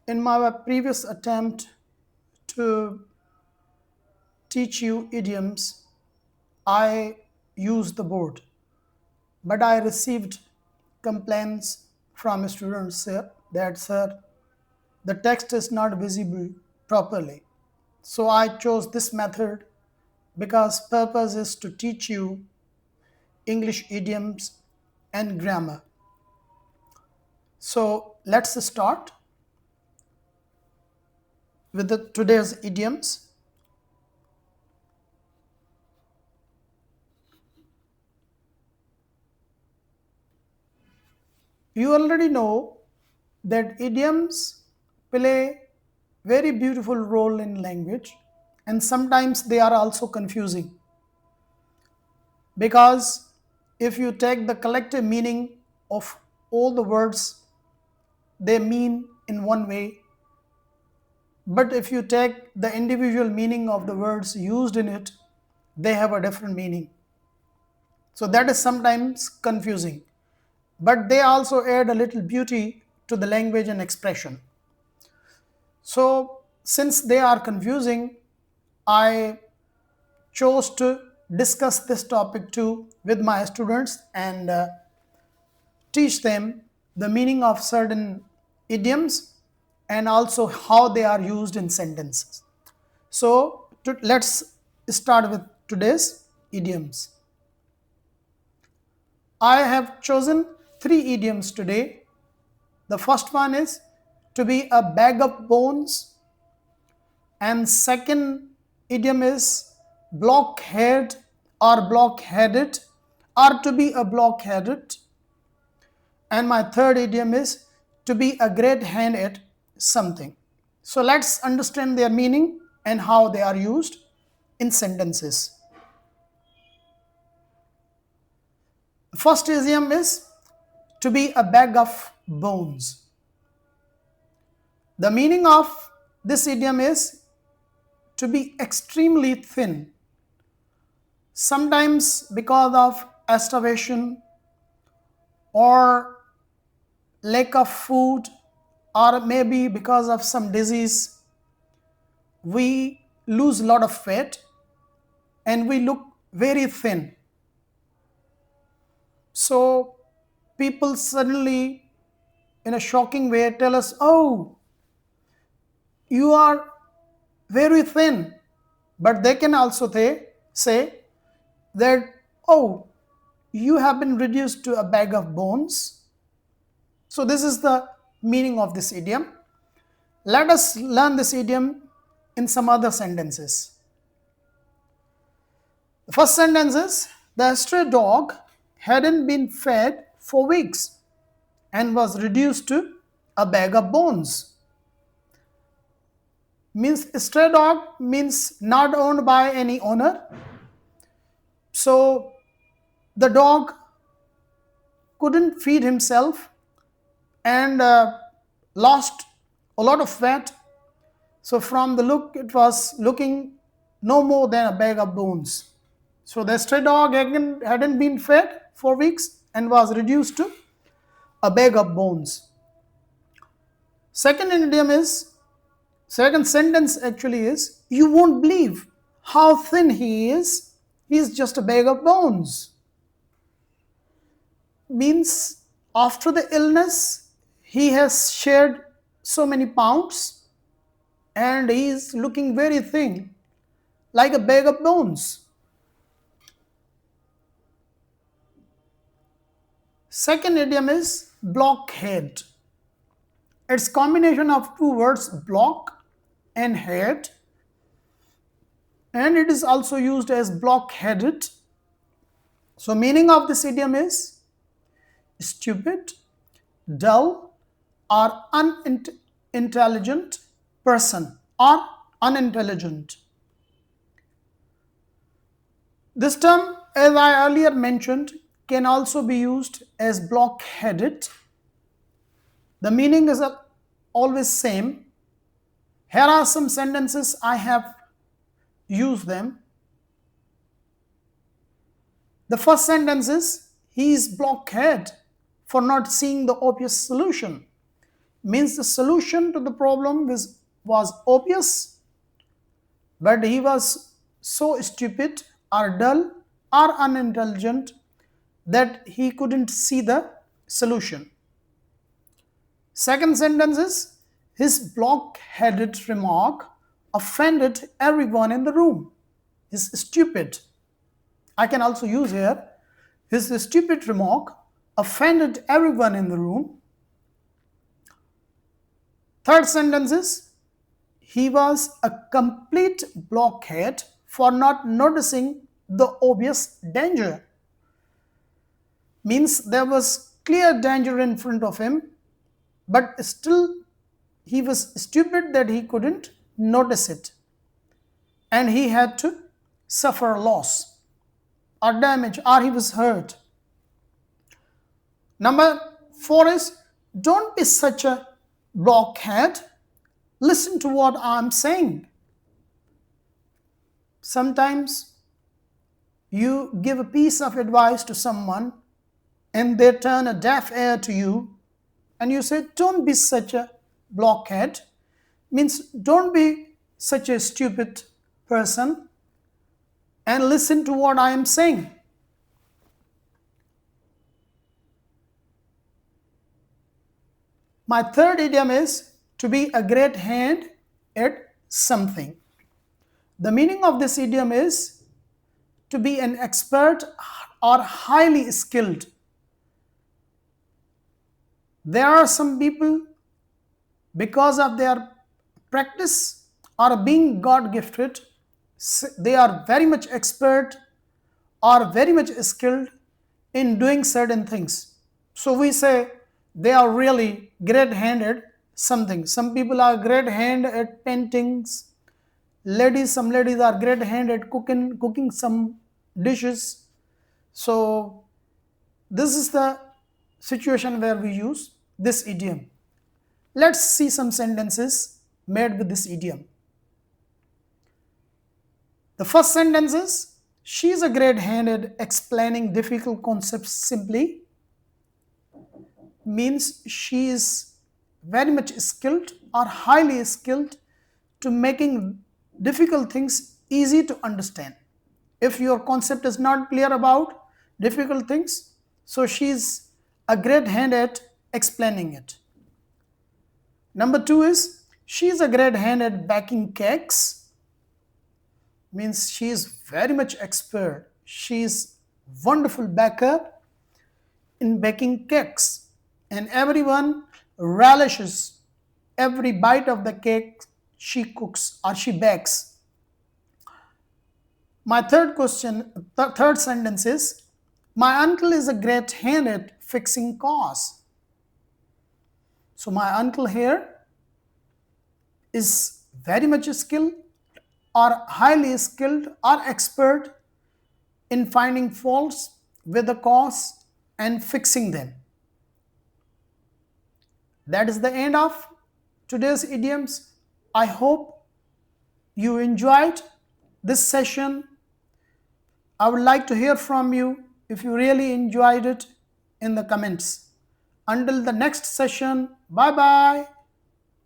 In my previous attempt to teach you idioms, I used the board, but I received complaints from students that, sir, the text is not visible properly. So I chose this method because purpose is to teach you English idioms and grammar. So let's start with today's idioms. You already know that idioms play very beautiful role in language, and sometimes they are also confusing because if you take the collective meaning of all the words, they mean in one way, but if you take the individual meaning of the words used in it, they have a different meaning. So that is sometimes confusing, but they also add a little beauty to the language and expression. So since they are confusing, I chose to discuss this topic too with my students and teach them the meaning of certain idioms and also how they are used in sentences. So let's start with today's idioms. I have chosen 3 idioms today. The first one is to be a bag of bones, and second idiom is blockhead or blockheaded, or to be a blockheaded, and my third idiom is to be a great hand at something. So let's understand their meaning and how they are used in sentences. The first idiom is to be a bag of bones. The meaning of this idiom is to be extremely thin, sometimes because of starvation or lack of food, or maybe because of some disease, we lose a lot of fat and we look very thin. So people suddenly, in a shocking way, tell us, oh, you are very thin. But they can also say that, oh, you have been reduced to a bag of bones. So this is the meaning of this idiom. Let us learn this idiom in some other sentences. The first sentence is, the stray dog hadn't been fed for weeks and was reduced to a bag of bones. Means stray dog means not owned by any owner. So the dog couldn't feed himself and lost a lot of fat. So from the look, it was looking no more than a bag of bones. So the stray dog again hadn't been fed for weeks and was reduced to a bag of bones. Second idiom is, second sentence actually is, you won't believe how thin he is. He's just a bag of bones. Means after the illness, he has shed so many pounds and he is looking very thin, like a bag of bones. Second idiom is blockhead. It's combination of two words, block and head, and it is also used as blockheaded. So meaning of this idiom is stupid, dull, or unintelligent person, or unintelligent. This term, as I earlier mentioned, can also be used as blockheaded. The meaning is always same. Here are some sentences I have used them. The first sentence is, he is blockhead for not seeing the obvious solution. means the solution to the problem was obvious, but he was so stupid or dull or unintelligent that he couldn't see the solution. Second sentence is his blockheaded remark offended everyone in the room. His stupid, I can also use here, his stupid remark offended everyone in the room. Third sentence is he was a complete blockhead for not noticing the obvious danger. Means there was clear danger in front of him, but still he was stupid that he couldn't notice it, and he had to suffer loss or damage, or he was hurt. Number 4 is don't be such a blockhead. Listen to what I'm saying. Sometimes you give a piece of advice to someone and they turn a deaf ear to you, and you say, don't be such a blockhead. Means don't be such a stupid person and listen to what I am saying. My third idiom is to be a great hand at something. The meaning of this idiom is to be an expert or highly skilled. There are some people, because of their practice or being God gifted, they are very much expert or very much skilled in doing certain things. So we say they are really great handed something. Some people are great hand at paintings. Some ladies are great hand at cooking some dishes. So this is the situation where we use this idiom. Let's see some sentences made with this idiom. The first sentence is she is a great hand at explaining difficult concepts simply. Means she is very much skilled or highly skilled to making difficult things easy to understand. If your concept is not clear about difficult things, so she is a great hand at explaining it. Number 2 is she is a great hand at baking cakes. Means she is very much expert. She is wonderful baker in baking cakes, and everyone relishes every bite of the cake she cooks or she bakes. My third sentence is my uncle is a great hand at fixing cars. So my uncle here is very much skilled or highly skilled or expert in finding faults with the cause and fixing them. That is the end of today's idioms. I hope you enjoyed this session. I would like to hear from you if you really enjoyed it in the comments. Until the next session, bye bye.